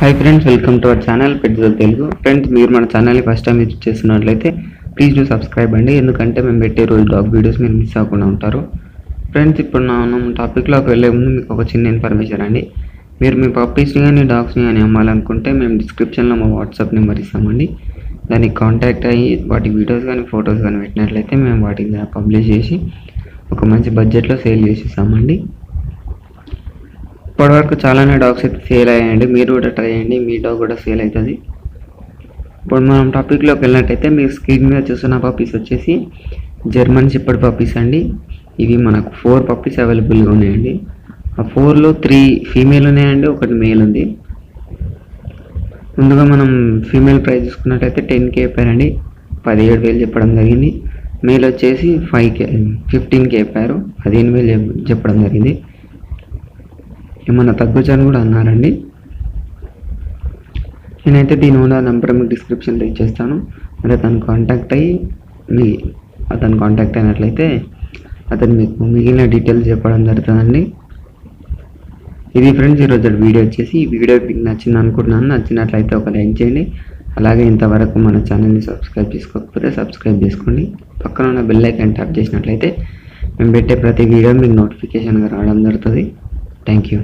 Hi friends, welcome to our channel Petzal Telugu. Friends, మీరు మన ఛానల్ని ఫస్ట్ టైం విజిట్ చేస్తున్నట్లయితే ప్లీజ్ డూ సబ్స్క్రైబ్ అండి. ఎందుకంటే మేము పెట్టే రోజు డాగ్ వీడియోస్ మీరు మిస్ అవ్వకుండా ఉంటారు. ఫ్రెండ్స్, ఇప్పుడు మనం టాపిక్లోకి వెళ్ళే ముందు మీకు ఒక చిన్న ఇన్ఫర్మేషన్ అండి. మీరు మీ పప్పీస్ని కానీ డాగ్స్ని కానీ అమ్మాలనుకుంటే మేము డిస్క్రిప్షన్లో మా వాట్సాప్ నెంబర్ ఇస్తామండి. దానికి కాంటాక్ట్ అయ్యి వాటి వీడియోస్ కానీ ఫొటోస్ కానీ పెట్టినట్లయితే మేము వాటిని పబ్లిష్ చేసి ఒక మంచి బడ్జెట్లో సేల్ చేసేస్తామండి. ఇప్పటివరకు చాలానే డాగ్స్ అయితే సేల్ అయ్యాయండి. మీరు కూడా ట్రై చేయండి, మీ డాగ్ కూడా సేల్ అవుతుంది. ఇప్పుడు మనం టాపిక్లోకి వెళ్ళినట్టయితే మీరు స్క్రీన్ మీద చూస్తున్న పప్పీస్ వచ్చేసి జర్మన్ షెపర్డ్ పప్పీస్ అండి. ఇవి మనకు 4 పప్పీస్ అవైలబుల్గా ఉన్నాయండి. ఆ 4లో 3 ఫీమేల్ ఉన్నాయండి, 1 మేల్ ఉంది. ముందుగా మనం ఫీమేల్ ప్రైస్ చూసుకున్నట్టయితే 10K చెప్పారండి, 17,000 చెప్పడం జరిగింది. మేల్ వచ్చేసి 15K చెప్పారు, 15,000 చెప్పడం జరిగింది. ఏమన్నా తగ్గొచ్చని కూడా అన్నారండి. నేనైతే దీని ఓనర్ నెంబర్ మీకు డిస్క్రిప్షన్లో ఇచ్చేస్తాను. అదే అతను కాంటాక్ట్ అయినట్లయితే అతను మీకు మిగిలిన డీటెయిల్స్ చెప్పడం జరుగుతుందండి. ఇది ఫ్రెండ్స్ ఈరోజు వీడియో వచ్చేసి. ఈ వీడియో మీకు నచ్చింది అనుకుంటున్నాను. నచ్చినట్లయితే ఒక లైక్ చేయండి. అలాగే ఇంతవరకు మన ఛానల్ని సబ్స్క్రైబ్ చేసుకోకపోతే సబ్స్క్రైబ్ చేసుకోండి. పక్కన ఉన్న బెల్ ఐకాన్ ట్యాప్ చేసినట్లయితే మేము పెట్టే ప్రతి వీడియో మీకు నోటిఫికేషన్గా రావడం జరుగుతుంది. Thank you.